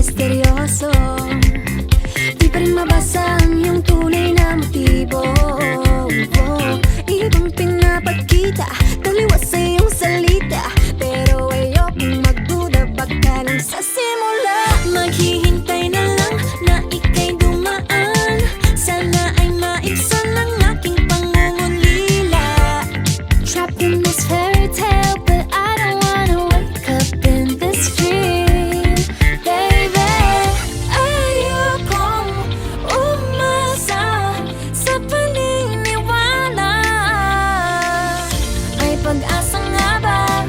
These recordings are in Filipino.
misteryoso. Di pa rin mabasa ang iyong tunay na motibo. Ibang pinapakita, taliwas sa iyong salita, pero ayokong magduda baka nang sa simula. Maghihintay na lang na ika'y dumaan, sana ay maibsan ang aking pangungulila. Trapped in this fairy tale, but I don't wanna wake up in this dream, baby. Ayokong umasa sa paniniwala. May pag-asa nga ba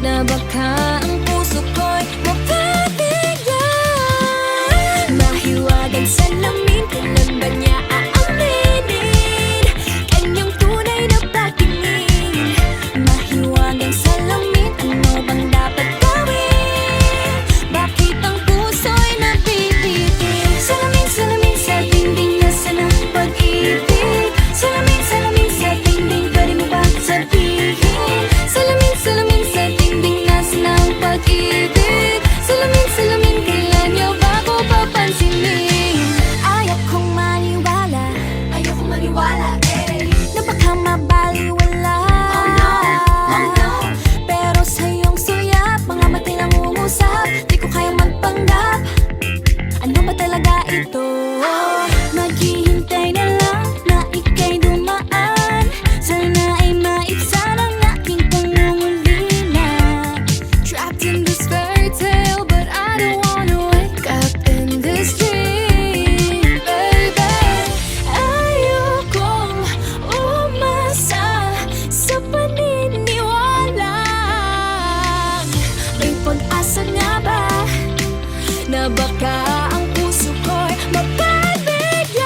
na baka ang puso ko'y mapabigyan? Mahiwagang salamin, kailan ba niya aaminin kanyang tunay na pagtingin? Mahiwagang salamin, ano bang dapat gawin? Bakit ang puso'y nabibitin? Salamin, salamin sa dingding, nasaan ang pag-ibig? Salamin, salamin sa dingding, pwede mo ba sabihin? Salamin, salamin sa dingding, nasaan ang pag-ibig? Salamin, salamin, kailan niyo ba ko papansinin? Ayokong maniwala, eh, na baka mabaliwala. Oh no, pero sa iyong suya, mga matay lang umusap, di ko kayang magpanggap. Ano ba talaga ito? Maghihintay na lang na ika'y dumaan, sana ay maibsan ang aking pangungulila. Trapped in this fairy tale, but I don't wanna wake up in this dream, baby. Ayokong umasa sa paniniwala. May pag-asa nga ba na baka ang puso ko'y mapabigyan?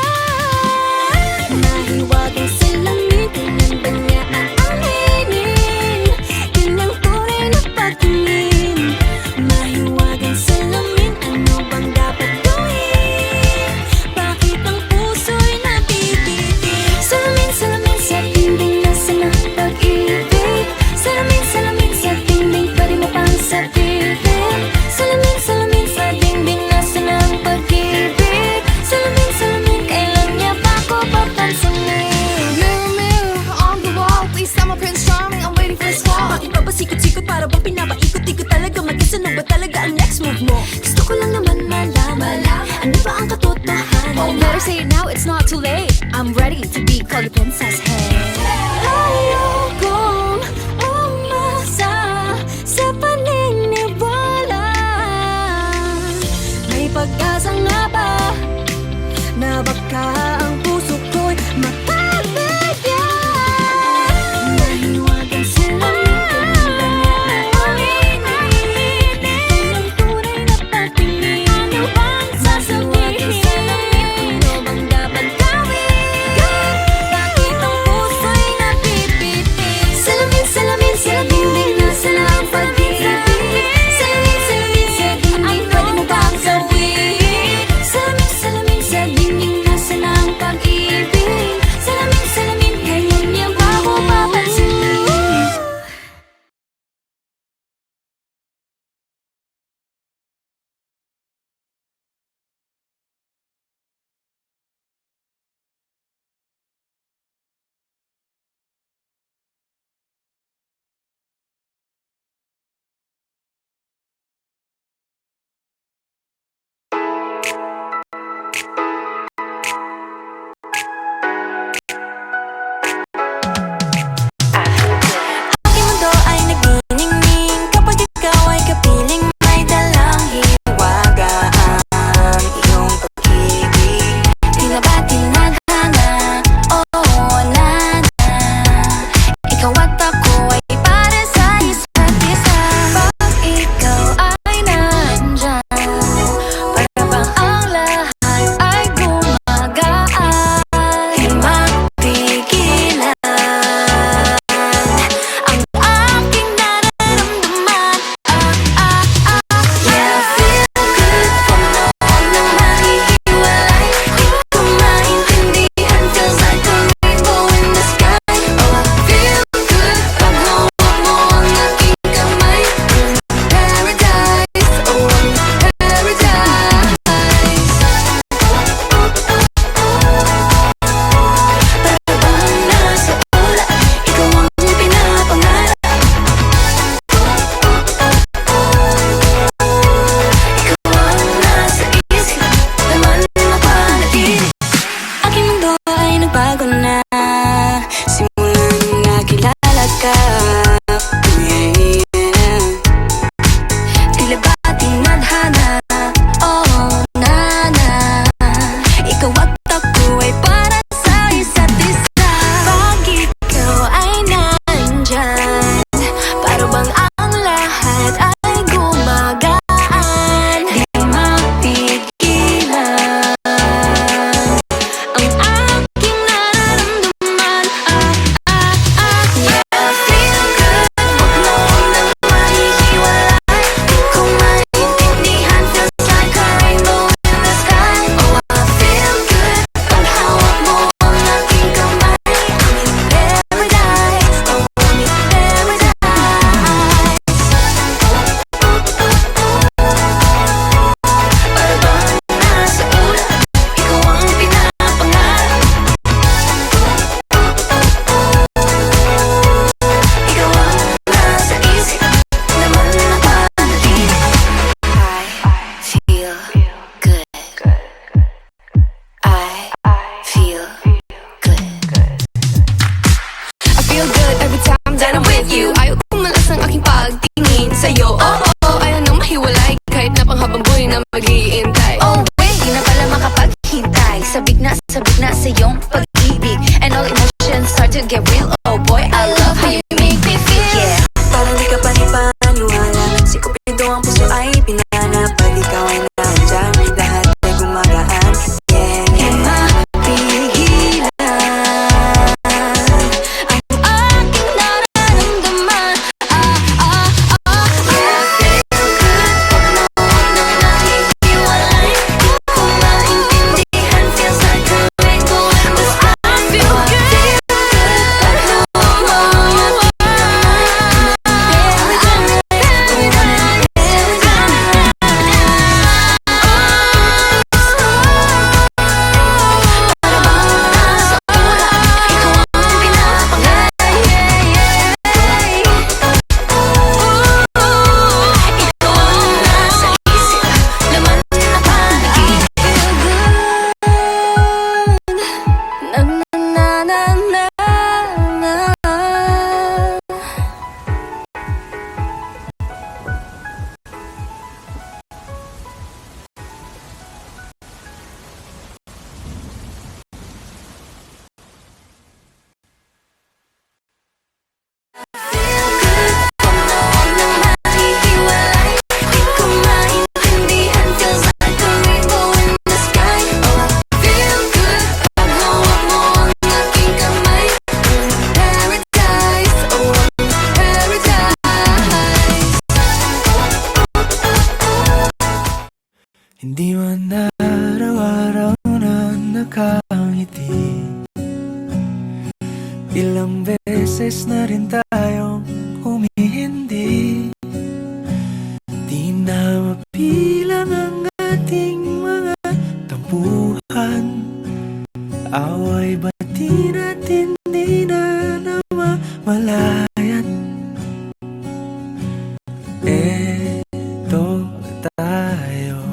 Mahiwagang salamin, kailan ba niya aaminin kanyang tunay na pagtingin? Mahiwagang salamin, ano bang dapat gawin? Bakit ang puso'y nabibitin? Salamin, salamin sa dingding, nasaan ang pag-ibig? Salamin, salamin sa dingding, pwede mo pang sabihin? Salamin, salamin sa dingding, nasaan ang pag-ibig? Salamin, salamin, kailan niya ba ko papansinin? Mirror, mirror on the wall, please tell my Prince Charming I'm waiting for his call. Bakit ba pasikot-sikot, para bang pinapaikot-ikot talaga? Mag-isa ano ba talaga ang next move mo? Gusto ko lang naman malaman, ano ba ang katotohanan? Better say it now, it's not too late. I'm ready to be called the princess, hey. Ayokong umasa sa paniniwala. May pag-asa nga ba na baka ang puso ko'y mapabigyan? Mahiwagang salamin, kailan ba niya aaminin kanyang tunay na pagtingin? Ano bang sasabihin? Ano bang dapat gawin? Bakit ang puso feel good every time that I'm with you. Ayaw kumalas ang aking pagtingin sa'yo. Oh, oh, ayaw nang mahiwalay kahit na panghabang buhay na mag-iintay. Oh wait, di na pala makapaghintay. Sabik na sa iyong pag-ibig, and all emotions start to get real. Oh boy, I love how you make me feel. Yeah, parang di ka panipaniwala. Si Cupido ang puso ay pinanap. Pag ikaw ay nandyan, lahat ay gumagaan. Yeah, di mapigilan ang aking nararamdaman. Yeah, feel good pag noon na nahihiwalay. Di ko maintindihan, feels like we're going to sky. I feel good pag noon na Hindi man araw-araw na nakangiti. Ilang beses na rin tayong humihindi. Di na mapilang ang ating mga tampuhan. Away bati natin di na namamalayan. Eto tayo,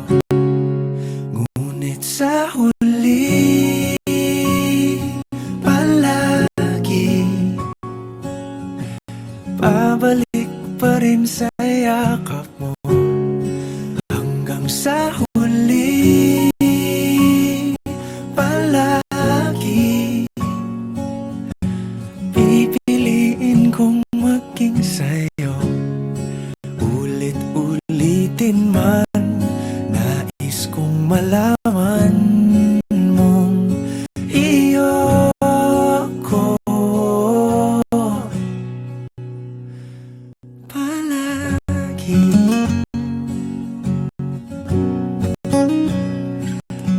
ngunit sa huli palagi pabalik pa rin sa yakap mo. Hanggang sa huli palagi pipiliin kong maging sa'yo. Ulit-ulitin man, nais kong malaman mong iyo ko palagi.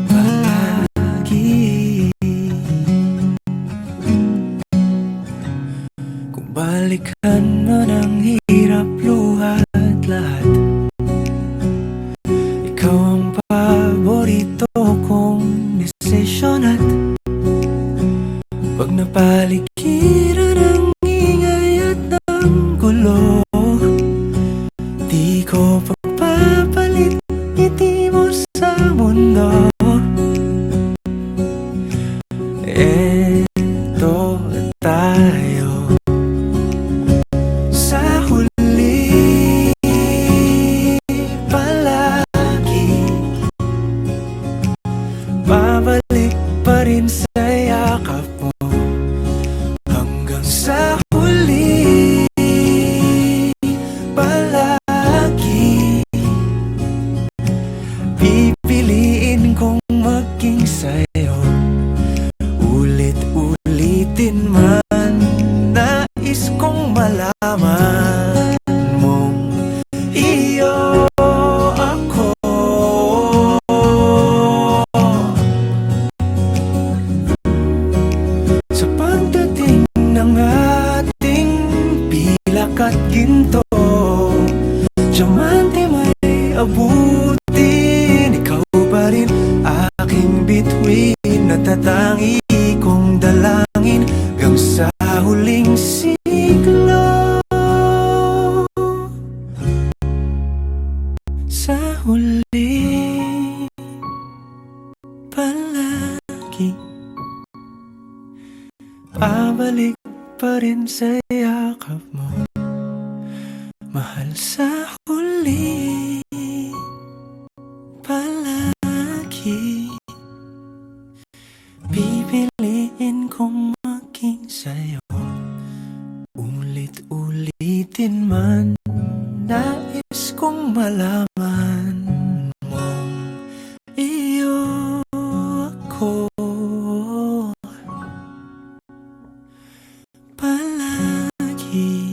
Palagi. Kung balikan man ang hirap, luha at lahat, ikaw ang paborito kong desisyon. At pag napaligiran ang ingay at ng gulo, di ko pagpapalit ngiti mo sa mundo. Eto tayo, sa huli palagi babalik pa rin sa yakap mo. Hanggang sa huli palagi pipiliin kong maging sa'yo. Ulit-ulitin man, nais kong malaman mong iyo ako. Sa pagdating ng ating pilak at ginto, diamante may abutin. Ikaw pa rin aking bituin, natatangi kong dalangin hanggang sa huling siglo. Sa huli palagi pabalik pa rin sa yakap mo, mahal sa huli palagi. Pipiliin kong maging sa'yo, ulit-ulitin man. Nais kong malaman mong iyo ako palagi.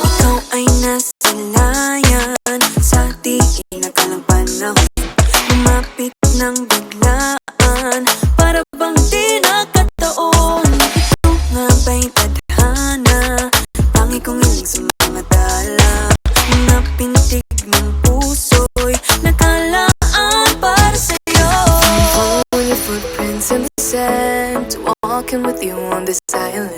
Ikaw ay nasilayan sa di inakalang panahon, lumapit ng biglaan, para bang di nakataon. Ito nga ba'y tadhana, tangi kong hiling sa mga dala, mga pintig ng puso'y nakalaan para sa'yo. Following your footprints in the sand, walking with you on this island,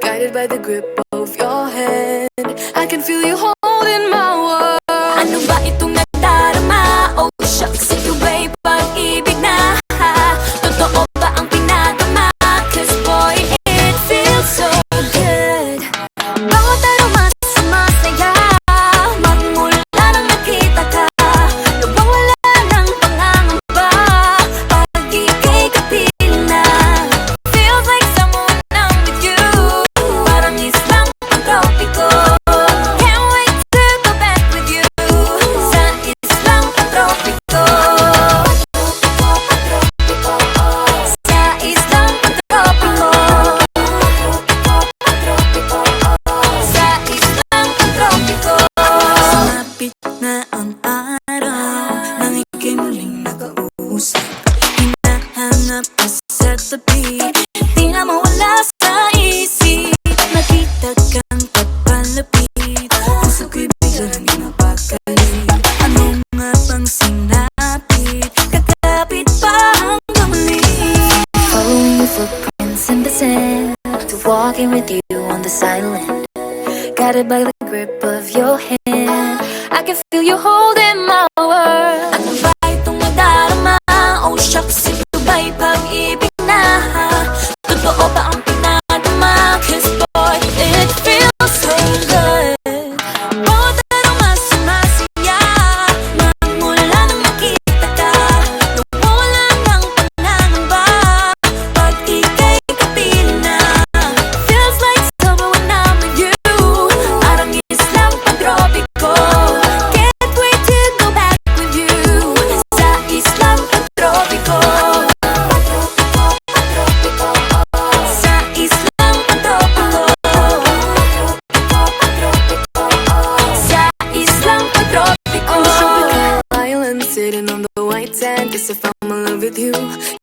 guided by the grip of your hand. I can feel you holding my world. Ano ba itong nadarama? Oh shucks, ito ba'y pag-ibig na? Totoo ba ang pinagama? 'Cause boy, it feels so good. Bawat aroma sumasaya, magmula nang nakita ka, nawawala ng pangangamba, pag ika'y kapiling na. Feels like someone I'm with you, parang islang pag-tropiko. Can't wait to go back with you, sa islang pag-tropiko. Sa islang pag-tropiko. Sa islang pag-tropiko. Sumapit na ang araw, nang ika'y muling nakausap, hinahanap ka sa tabi, di na mawala sa isip. Nakita kang papalapit, puso ko'y bigla nang napakali. Ano nga bang sinapit, kakapit pa hanggang muli. Following your footprints in the sand, to walking with you on this island, guided by the grip of your hand. I can feel you holding my world. Ano ba itong nadarama? Oh shucks, ito ba'y pag-ibig na? Totoo ba ang pinagama? 'Cause boy, it feels so good. Bawat aroma sumasaya, magmula nang makita ka, nawawala ng pangangamba, pag ika'y kapiling na. Feels like summer when I'm with you, parang islang pag-tropiko. Can't wait to go back with you, sa islang pag-tropiko. Sa islang pag-tropiko. Sa islang pag-tropiko. Island sitting on the white sand, guess I fell in love with you.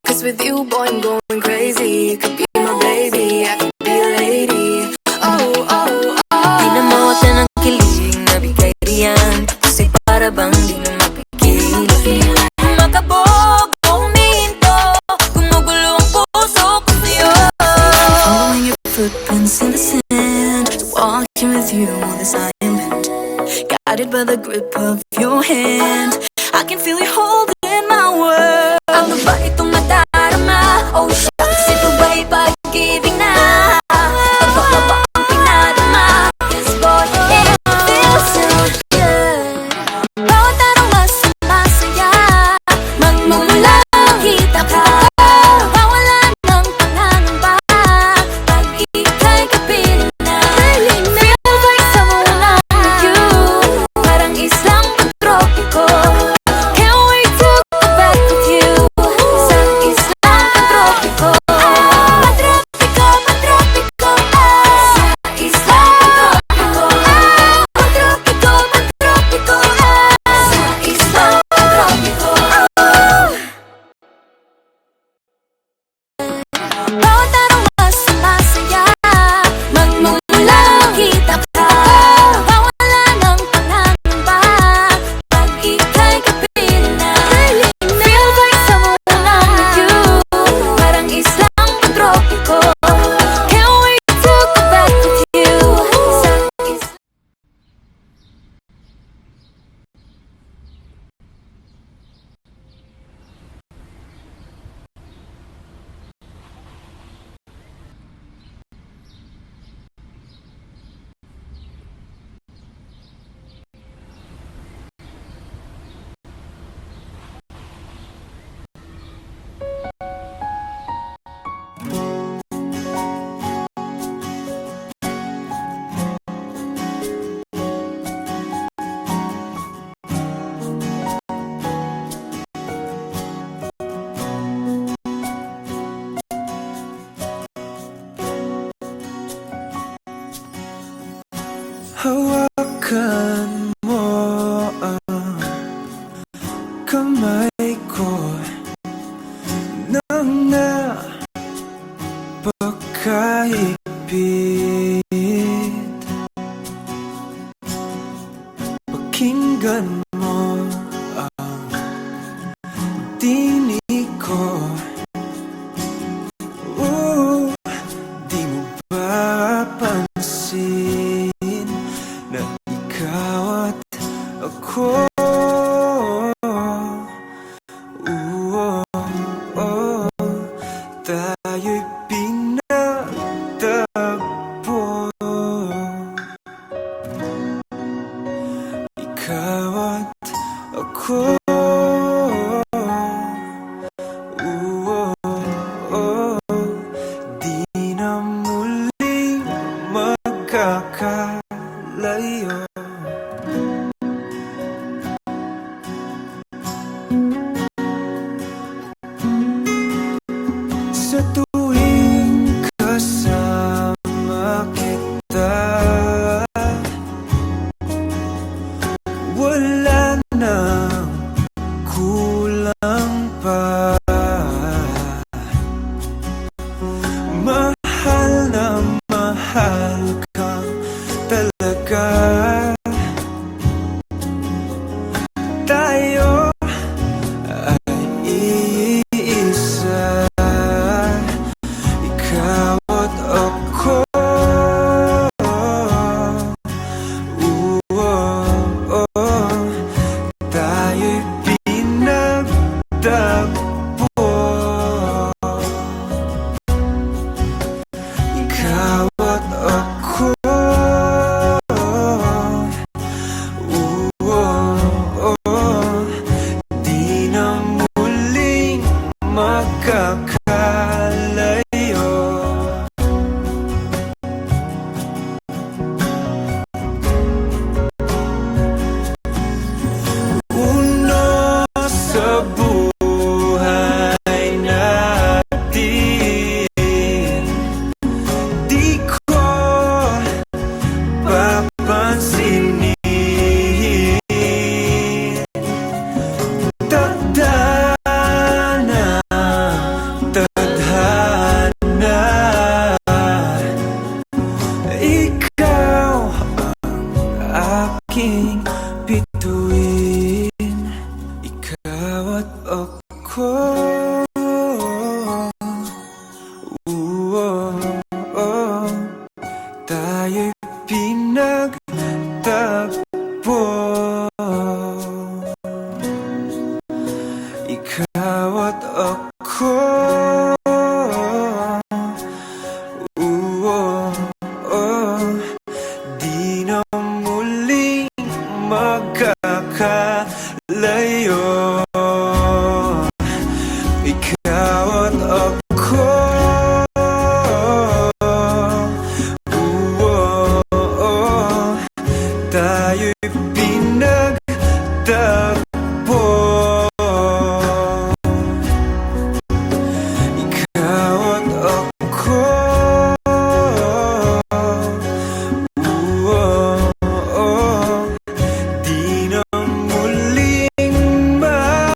'Cause with you, boy, I'm going crazy. You could be my baby, I could be a lady. Oh, oh, oh. Di na mawala ng kilig na bigay riyan, kasi para bang di na mapigil. Makabog o huminto, gumugulo ang puso ko sa'yo. Following your footprints in the sand, walking with you on this island, guided by the grip of your hand. I can feel you holding my world. Ano ba itong nadarama? Oh shucks, ito ba'y pag-ibig na? Totoo ba ang pinadama? 'Cause boy, it feels so good. Bawat aroma sumasaya, magmumula nang makita ka, nawawala ng pangangamba, pag ika'y kapiling na. Feels like someone I'm with you, parang islang pag-tropiko. Can't wait to Hawakan mo ang kamay ko nang napakahigpit. Pakinggan mo ang tinig ko. Di mo ba pansin na ikaw at ako? Tayo'y pinagtagpo. Ikaw at ako. Di na muling magkakalayo. Sa tuwing kasama kita, wala nang kulang pa. Mahal na mahal kang talaga. Tayo ay iisa, ikaw at ako. Tayo'y pinagtagpo. Ikaw at ako. Di na muling magkakalayo. Uno sa buhay natin, di ko papansinin. Tadhana, tadhana, ikaw ang aking bituin. Ikaw at ako. Tayo'y pinagtagpo. Ikaw at ako. Di na muling magkakalayo. Ikaw at ako. Tayo'y pinagtagpo. Ikaw at ako. Di na muling magkakalayo.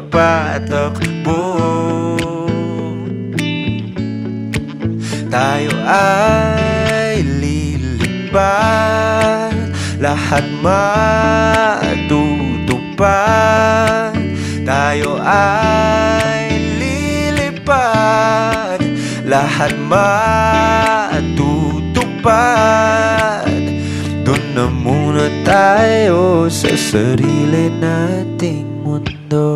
patakbo. Tayo ay lilipad, lahat matutupad. Tayo ay lilipad, lahat matutupad. Doon na muna tayo sa sarili nating mundo.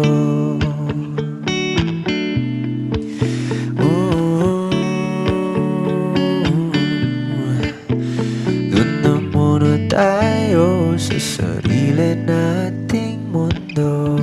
Doon na muna tayo sa sarili nating mundo.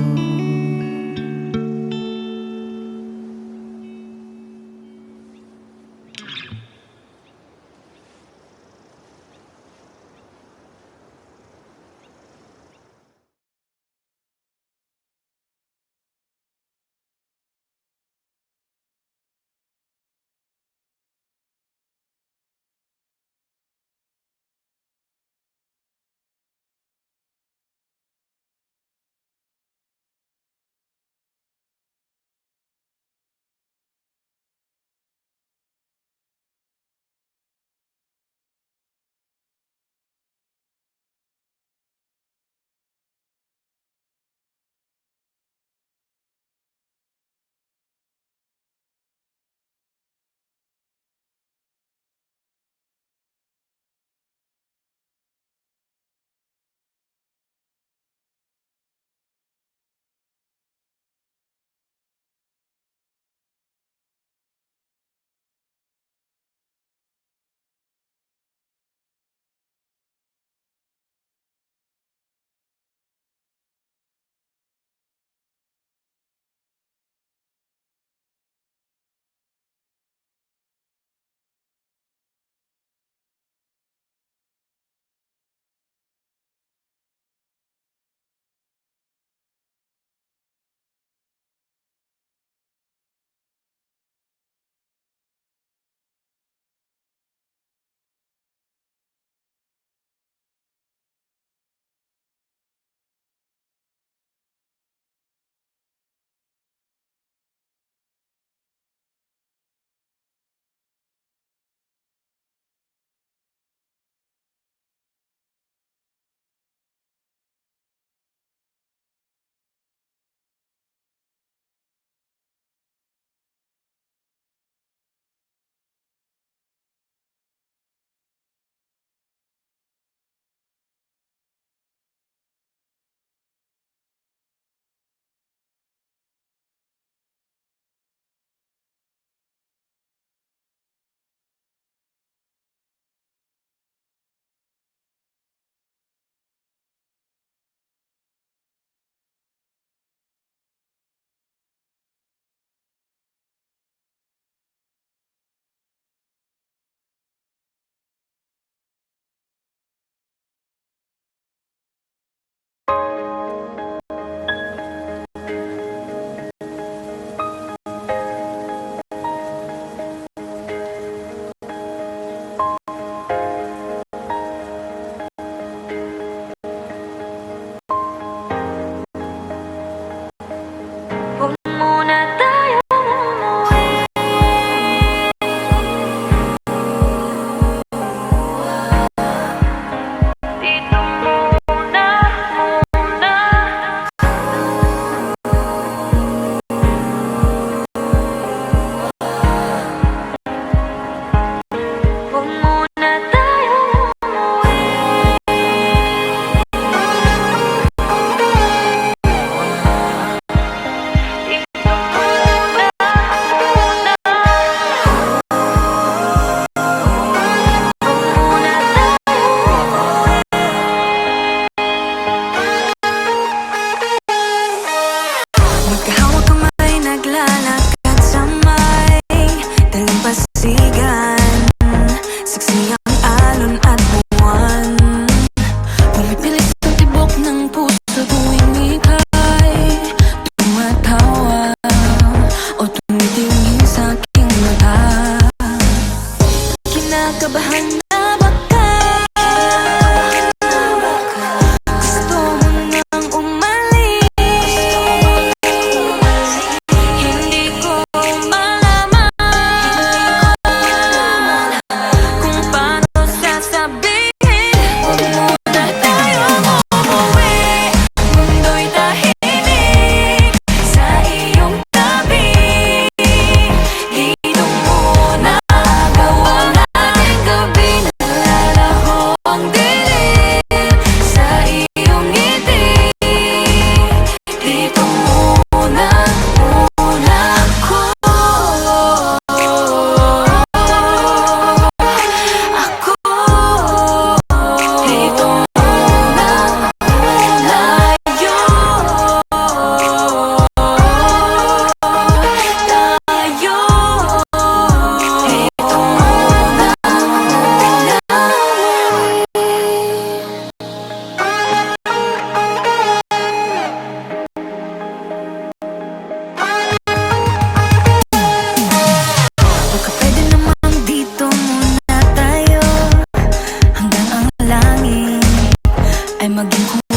maging kung